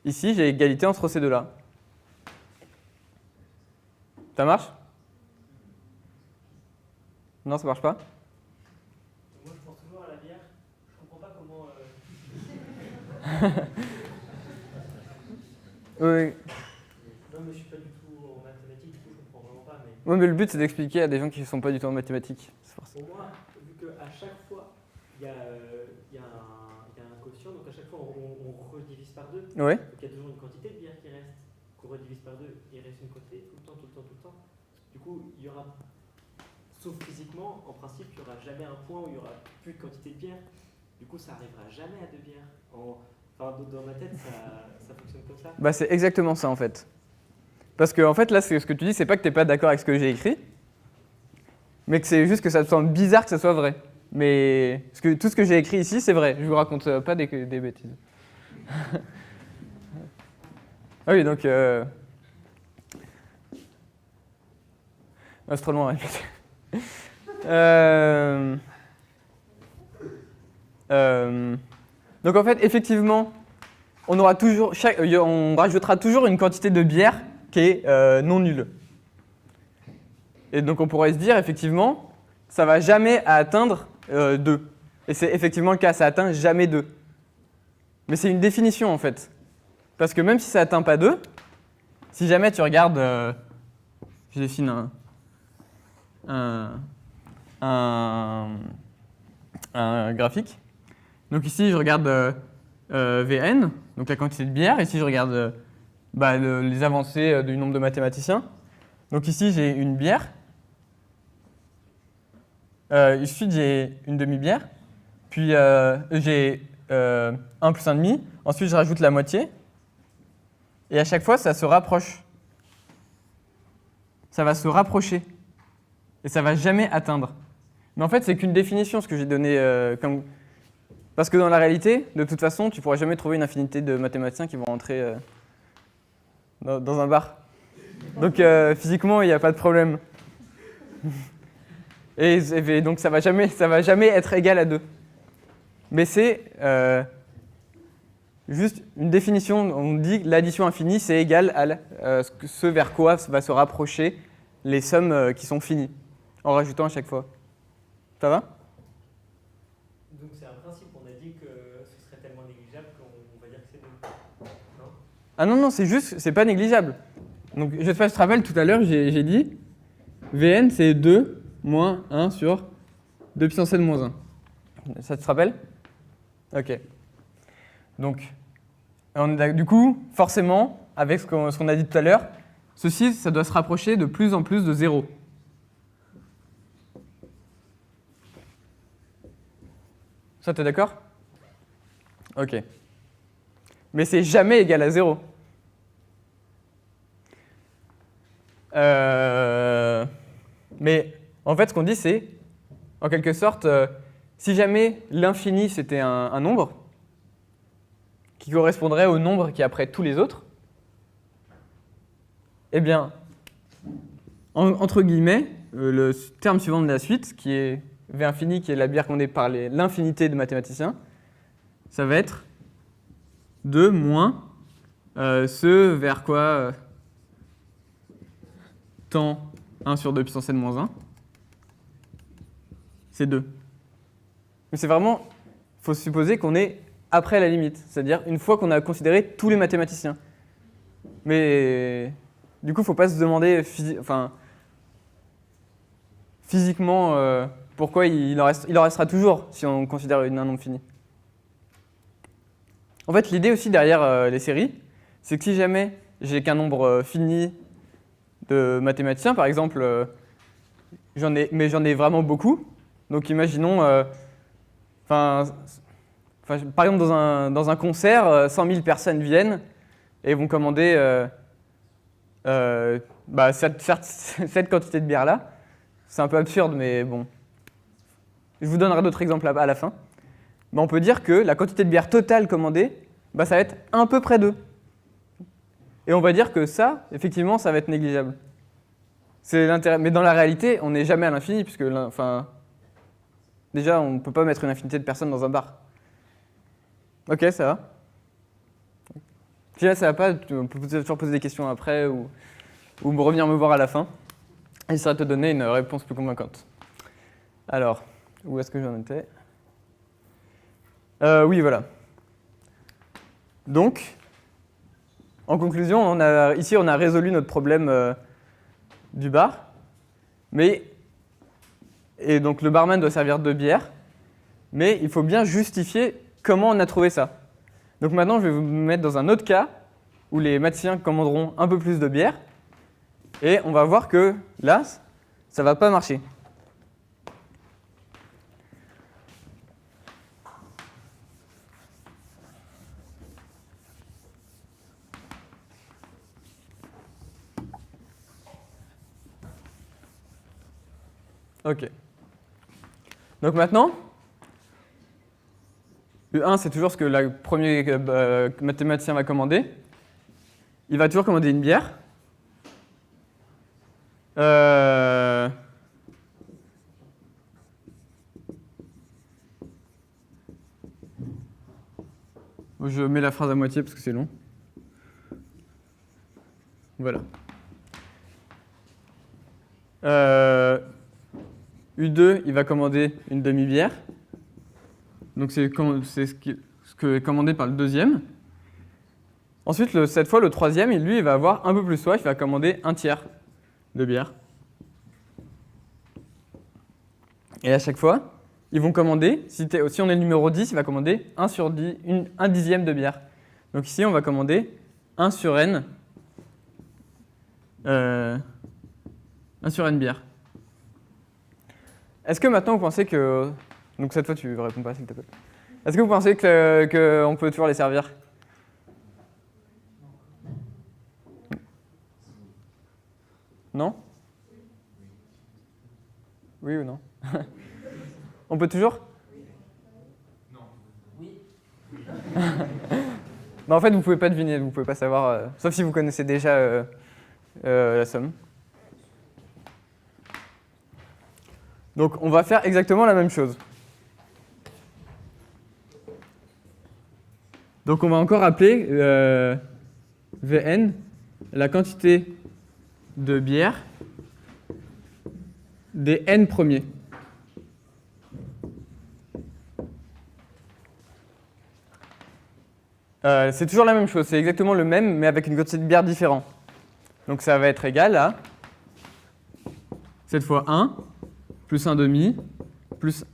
ici, j'ai égalité entre ces deux-là. Ça marche? Non, ça marche pas? Moi, je pense toujours à la bière. Je comprends pas comment. Oui. Non, mais je suis pas du tout en mathématiques, du coup, je comprends vraiment pas. Mais Oui, mais le but, c'est d'expliquer à des gens qui ne sont pas du tout en mathématiques. C'est pour ça. pour moi, vu qu'à chaque fois, il y a un quotient, donc à chaque fois, on redivise par 2. Oui. Donc il y a toujours une quantité de bière qui reste, qu'on redivise par 2, il reste une quantité tout le temps, tout le temps, tout le temps. Du coup, il y aura, sauf physiquement, en principe, il n'y aura jamais un point où il n'y aura plus de quantité de bière. Du coup, ça n'arrivera jamais à 2 bières. Enfin, dans ma tête, ça fonctionne comme ça. Bah, c'est exactement ça, en fait. Parce que, en fait, là, ce que tu dis, c'est pas que tu n'es pas d'accord avec ce que j'ai écrit, mais que c'est juste que ça te semble bizarre que ça soit vrai. Mais tout ce que j'ai écrit ici, c'est vrai. Je vous raconte pas des bêtises. Ah oui, donc... Ah, c'est trop loin à répéter. Donc en fait, effectivement, on rajoutera toujours une quantité de bière qui est non nulle. Et donc on pourrait se dire, effectivement, ça ne va jamais atteindre 2. Et c'est effectivement le cas, ça atteint jamais 2. Mais c'est une définition en fait. Parce que même si ça n'atteint pas 2, si jamais tu regardes, je dessine un graphique. Donc ici, je regarde Vn, donc la quantité de bière. Ici, je regarde les avancées du nombre de mathématiciens. Donc ici, j'ai une bière. Ensuite, j'ai une demi-bière. Puis, j'ai 1 plus 1,5. Ensuite, je rajoute la moitié. Et à chaque fois, ça se rapproche. Ça va se rapprocher. Et ça ne va jamais atteindre. Mais en fait, c'est qu'une définition, ce que j'ai donné comme... Parce que dans la réalité, de toute façon, tu ne pourras jamais trouver une infinité de mathématiciens qui vont rentrer dans un bar. Donc, physiquement, il n'y a pas de problème. Et donc, ça va jamais être égal à 2. Mais c'est juste une définition. On dit que l'addition infinie, c'est égal à ce vers quoi va se rapprocher les sommes qui sont finies, en rajoutant à chaque fois. Ça va? Donc c'est un principe, on a dit que ce serait tellement négligeable qu'on va dire que c'est 2. Non? Ah non, c'est pas négligeable. Donc je te rappelle, tout à l'heure, j'ai dit Vn, c'est 2 moins 1 sur 2 puissance n moins 1. Ça te rappelle? Ok. Donc, du coup, forcément, avec ce qu'on a dit tout à l'heure, ceci, ça doit se rapprocher de plus en plus de 0. Ça, t'es d'accord? Ok. Mais c'est jamais égal à 0. Mais en fait, ce qu'on dit, c'est, en quelque sorte, si jamais l'infini, c'était un nombre qui correspondrait au nombre qui est après tous les autres, eh bien, entre guillemets, le terme suivant de la suite, qui est V infini, qui est la bière commandée par l'infinité de mathématiciens, ça va être 2 moins ce vers quoi tend 1 sur 2 puissance n moins 1, c'est 2. Mais c'est vraiment, il faut supposer qu'on est après la limite, c'est-à-dire une fois qu'on a considéré tous les mathématiciens. Mais du coup, il ne faut pas se demander physiquement pourquoi il en restera toujours si on considère un nombre fini. En fait, l'idée aussi derrière les séries, c'est que si jamais j'ai qu'un nombre fini de mathématiciens, par exemple, j'en ai vraiment beaucoup. Donc imaginons, par exemple dans un concert, 100 000 personnes viennent et vont commander cette quantité de bière-là. C'est un peu absurde, mais bon. Je vous donnerai d'autres exemples à la fin. Mais on peut dire que la quantité de bière totale commandée, ça va être à peu près 2. Et on va dire que ça, effectivement, ça va être négligeable. C'est l'intérêt. Mais dans la réalité, on n'est jamais à l'infini, puisque déjà, on ne peut pas mettre une infinité de personnes dans un bar. Ok, ça va. Si là, ça va pas, on peut toujours poser des questions après ou revenir me voir à la fin. Et ça va te donner une réponse plus convaincante. Alors, où est-ce que j'en étais ? Oui, voilà. Donc, en conclusion, ici, on a résolu notre problème du bar. Et donc, le barman doit servir 2 bières. Mais il faut bien justifier comment on a trouvé ça. Donc maintenant, je vais vous mettre dans un autre cas où les mathématiciens commanderont un peu plus de bière. Et on va voir que là, ça ne va pas marcher. Ok. Donc maintenant, U1, c'est toujours ce que le premier mathématicien va commander. Il va toujours commander une bière. Je mets la phrase à moitié parce que c'est long. Voilà. U2, il va commander une demi-bière. Donc c'est ce que est commandé par le deuxième. Ensuite, cette fois, le troisième, lui, il va avoir un peu plus soif, il va commander un tiers de bière. Et à chaque fois, ils vont commander, si on est le numéro 10, il va commander 1 sur 10, un dixième de bière. Donc ici, on va commander 1 sur n, 1 sur n bière. Est-ce que maintenant, vous pensez que... Donc cette fois, tu ne réponds pas, s'il te plaît. Est-ce que vous pensez qu'on peut toujours les servir ? Non ? Oui ou non ? On peut toujours ? Non. Oui. En fait, vous ne pouvez pas deviner, vous ne pouvez pas savoir, sauf si vous connaissez déjà la somme. Donc on va faire exactement la même chose. Donc on va encore appeler Vn la quantité de bière des n premiers. C'est toujours la même chose, c'est exactement le même, mais avec une quantité de bière différente. Donc ça va être égal à, cette fois 1, plus 1 demi, plus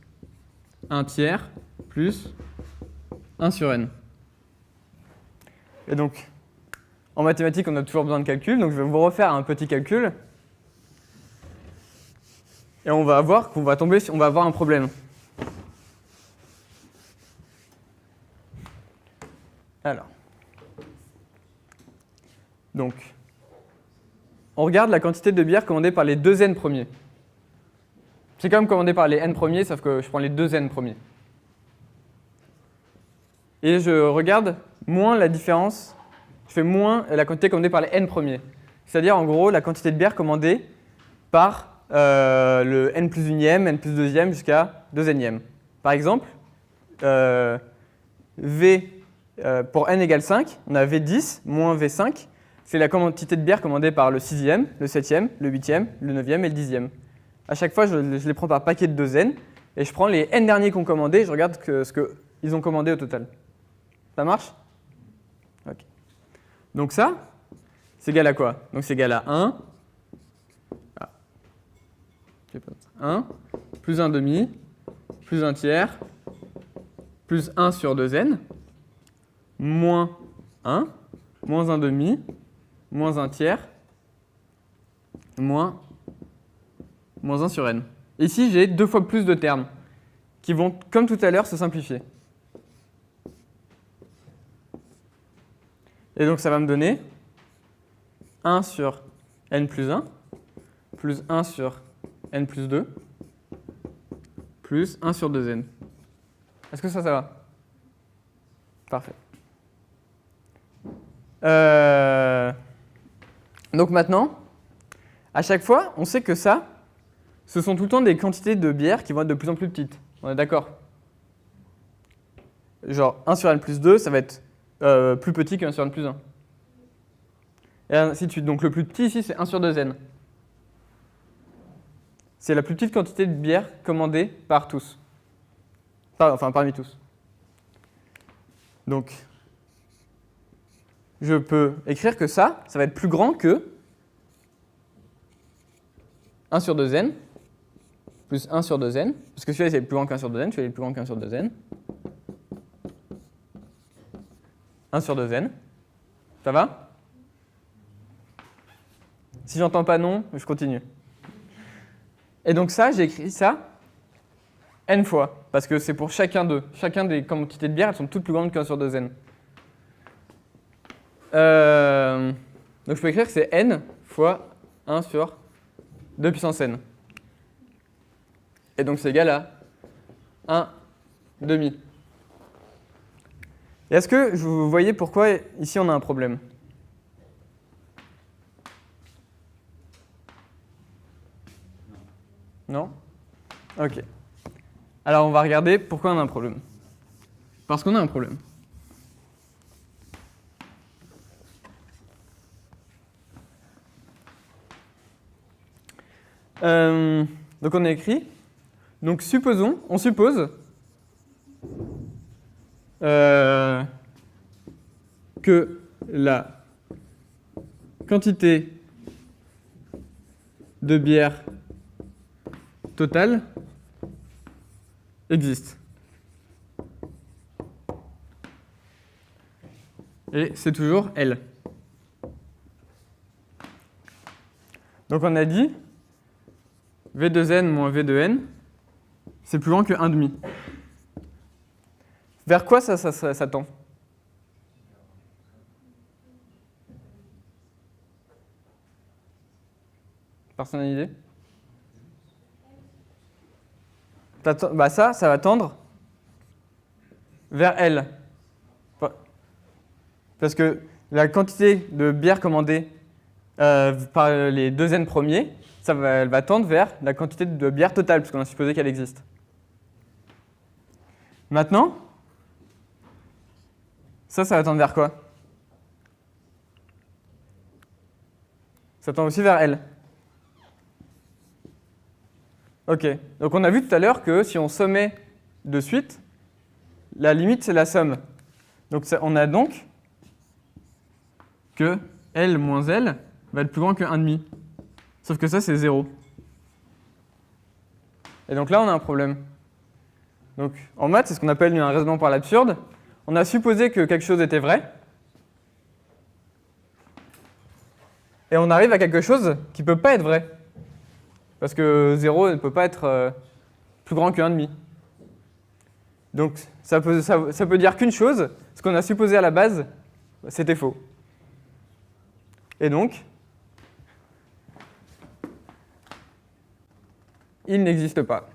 1 tiers, plus 1 sur n. Et donc, en mathématiques, on a toujours besoin de calcul, donc je vais vous refaire un petit calcul. Et on va voir qu'on va on va avoir un problème. Alors. Donc, on regarde la quantité de bière commandée par les 2 n premiers. C'est quand même commandé par les n premiers, sauf que je prends les 2 n premiers. Et je regarde moins la différence, je fais moins la quantité commandée par les n premiers. C'est-à-dire, en gros, la quantité de bière commandée par le n plus unième, n plus deuxième jusqu'à 2n. Par exemple, V pour n égale 5, on a V10 moins V5. C'est la quantité de bière commandée par le 6e, le 7e, le 8e, le 9e et le 10e. À chaque fois, je les prends par paquet de 2n et je prends les n derniers qu'on commandé et je regarde ce qu'ils ont commandé au total. Ça marche? Ok. Donc ça, c'est égal à quoi? Donc c'est égal à 1, 1, plus 1 demi, plus 1 tiers, plus 1 sur 2n, moins 1, moins 1 demi, moins 1 tiers, moins 1 sur n. Ici, j'ai 2 fois plus de termes qui vont, comme tout à l'heure, se simplifier. Et donc, ça va me donner 1 sur n plus 1, plus 1 sur n plus 2, plus 1 sur 2n. Est-ce que ça va? Parfait. Donc maintenant, à chaque fois, on sait que ça, ce sont tout le temps des quantités de bière qui vont être de plus en plus petites. On est d'accord? Genre 1 sur n plus 2, ça va être plus petit que 1 sur n plus 1. Et ainsi de suite. Donc le plus petit ici, c'est 1 sur 2n. C'est la plus petite quantité de bière commandée par tous. Enfin, parmi tous. Donc, je peux écrire que ça va être plus grand que 1 sur 2n, plus 1 sur 2n, parce que celui-là, c'est plus grand qu'un sur 2n, celui-là, est plus grand qu'un sur 2n. 1 sur 2n. Ça va? Si j'entends pas non, je continue. Et donc ça, j'ai écrit ça n fois, parce que c'est pour chacun d'eux. Chacun des quantités de bière, elles sont toutes plus grandes qu'un sur 2n. Donc je peux écrire que c'est n fois 1 sur 2 puissance n. Et donc c'est égal à 1 demi. Et est-ce que vous voyez pourquoi ici on a un problème? Non? Ok. Alors on va regarder pourquoi on a un problème. Parce qu'on a un problème. Donc on a écrit. Donc on suppose que la quantité de bière totale existe. Et c'est toujours L. Donc on a dit V2n moins V2n, c'est plus grand que 1,5. Vers quoi ça tend? Personne n'a une idée? Bah ça va tendre vers L. Parce que la quantité de bière commandée par les 2n premiers, elle va tendre vers la quantité de bière totale, puisqu'on a supposé qu'elle existe. Maintenant, ça va tendre vers quoi? Ça tend aussi vers L. Ok, donc on a vu tout à l'heure que si on sommait de suite, la limite c'est la somme. Donc on a donc que L moins L va être plus grand que 1,5. Sauf que ça c'est 0. Et donc là on a un problème. Donc en maths c'est ce qu'on appelle un raisonnement par l'absurde. On a supposé que quelque chose était vrai. Et on arrive à quelque chose qui ne peut pas être vrai. Parce que 0 ne peut pas être plus grand que 1,5. Donc ça peut dire qu'une chose, ce qu'on a supposé à la base, c'était faux. Et donc, il n'existe pas.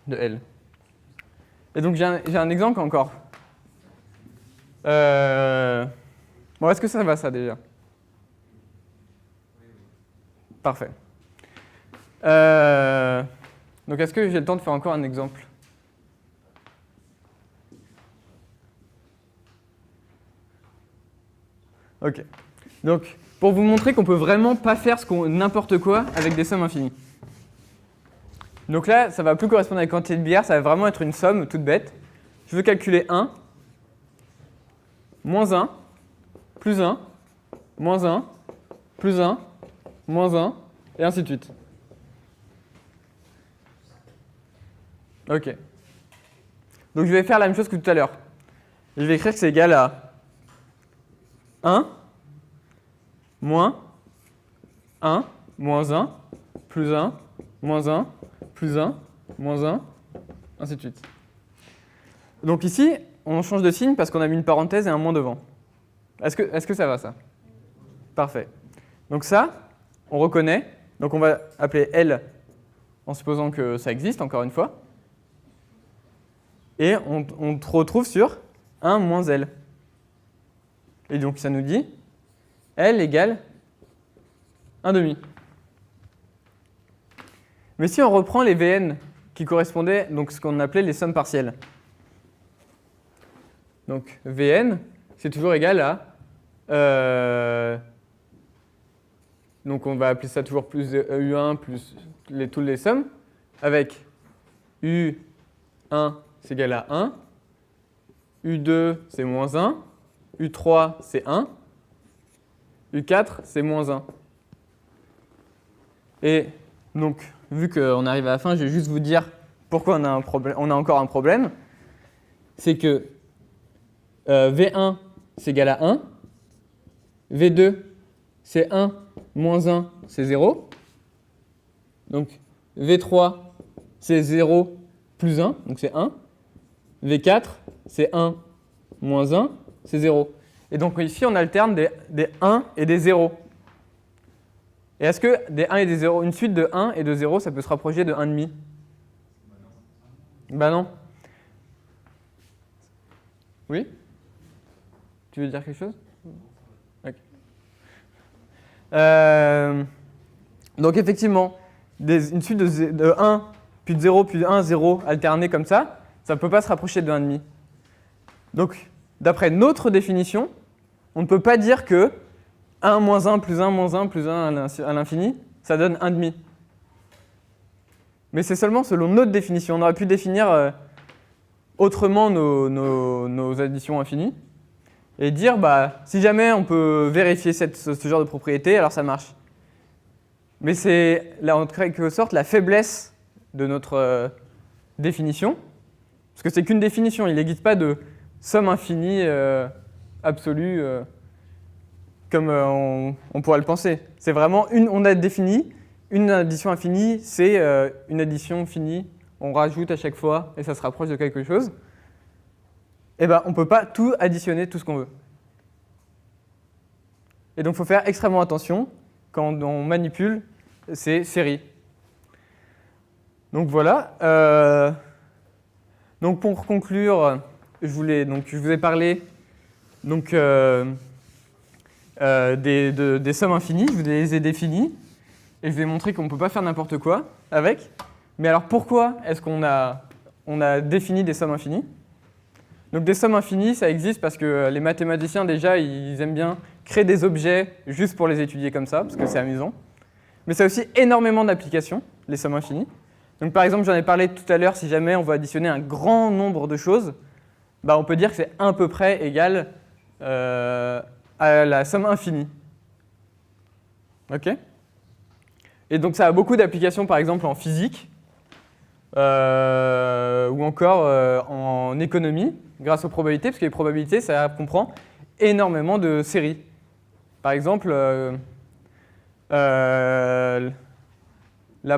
De L. Et donc j'ai un exemple encore Bon, est-ce que ça va, ça, déjà? Parfait. Donc, est-ce que j'ai le temps de faire encore un exemple? Ok. Donc, pour vous montrer qu'on peut vraiment pas faire n'importe quoi avec des sommes infinies. Donc là, ça va plus correspondre à la quantité de bière, ça va vraiment être une somme toute bête. Je veux calculer 1, moins 1, plus 1, moins 1, plus 1, moins 1, et ainsi de suite. Ok. Donc je vais faire la même chose que tout à l'heure. Je vais écrire que c'est égal à 1, moins 1, moins 1, plus 1, moins 1, plus 1, moins 1, ainsi de suite. Donc ici, on change de signe parce qu'on a mis une parenthèse et un moins devant. Est-ce que ça va, ça? Parfait. Donc ça, on reconnaît. Donc on va appeler L en supposant que ça existe, encore une fois. Et on retrouve sur 1 moins L. Et donc ça nous dit L égale 1 demi. Mais si on reprend les Vn qui correspondaient, donc ce qu'on appelait les sommes partielles. Donc Vn, c'est toujours égal à... donc on va appeler ça toujours plus U1 plus toutes les sommes, avec U1 c'est égal à 1, U2 c'est moins 1, U3 c'est 1, U4 c'est moins 1. Et donc, vu qu'on arrive à la fin, je vais juste vous dire pourquoi on a encore un problème. C'est que V1 c'est égal à 1, V2 c'est 1, moins 1 c'est 0. Donc V3 c'est 0 plus 1, donc c'est 1. V4 c'est 1 moins 1, c'est 0. Et donc ici on alterne des 1 et des 0. Et est-ce que des 1 et des 0, une suite de 1 et de 0, ça peut se rapprocher de 1,5? Bah non. Oui? Tu veux dire quelque chose? Ok. Donc effectivement, une suite de 1, puis de 0, puis de 1, 0, alternés comme ça ne peut pas se rapprocher de 1,5. Donc, d'après notre définition, on ne peut pas dire que 1 moins 1 plus 1 moins 1 plus 1 à l'infini, ça donne 1,5. Mais c'est seulement selon notre définition. On aurait pu définir autrement nos additions infinies et dire, bah, si jamais on peut vérifier ce genre de propriété, alors ça marche. Mais c'est en quelque sorte la faiblesse de notre définition, parce que c'est qu'une définition, il n'existe pas de somme infinie absolue comme on pourrait le penser. C'est vraiment on a défini une addition infinie, c'est une addition finie, on rajoute à chaque fois et ça se rapproche de quelque chose. Et ben, on ne peut pas tout additionner, tout ce qu'on veut. Et donc il faut faire extrêmement attention quand on manipule ces séries. Donc voilà. Donc pour conclure, je vous ai parlé donc, des sommes infinies, je vous les ai définies, et je vous ai montré qu'on ne peut pas faire n'importe quoi avec. Mais alors pourquoi est-ce qu'on a défini des sommes infinies? Donc des sommes infinies, ça existe parce que les mathématiciens déjà, ils aiment bien créer des objets juste pour les étudier comme ça, parce que c'est amusant. Mais ça a aussi énormément d'applications, les sommes infinies. Donc par exemple, j'en ai parlé tout à l'heure, si jamais on veut additionner un grand nombre de choses, bah, on peut dire que c'est à peu près égal à la somme infinie. Ok? Et donc ça a beaucoup d'applications, par exemple en physique, ou encore en économie, grâce aux probabilités, parce que les probabilités, ça comprend énormément de séries. Par exemple, la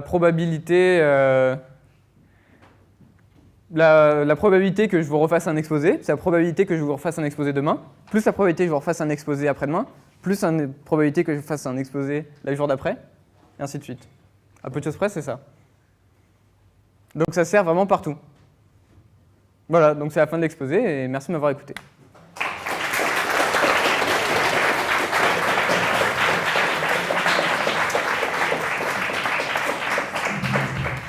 probabilité la probabilité que je vous refasse un exposé, c'est la probabilité que je vous refasse un exposé demain, plus la probabilité que je vous refasse un exposé après-demain, plus la probabilité que je fasse un exposé le jour d'après, et ainsi de suite. À peu de choses près, c'est ça. Donc ça sert vraiment partout. Voilà, donc c'est la fin de l'exposé, et merci de m'avoir écouté.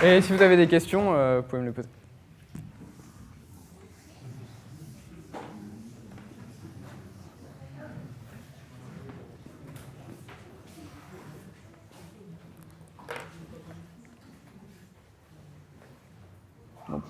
Et si vous avez des questions, vous pouvez me les poser. Bon.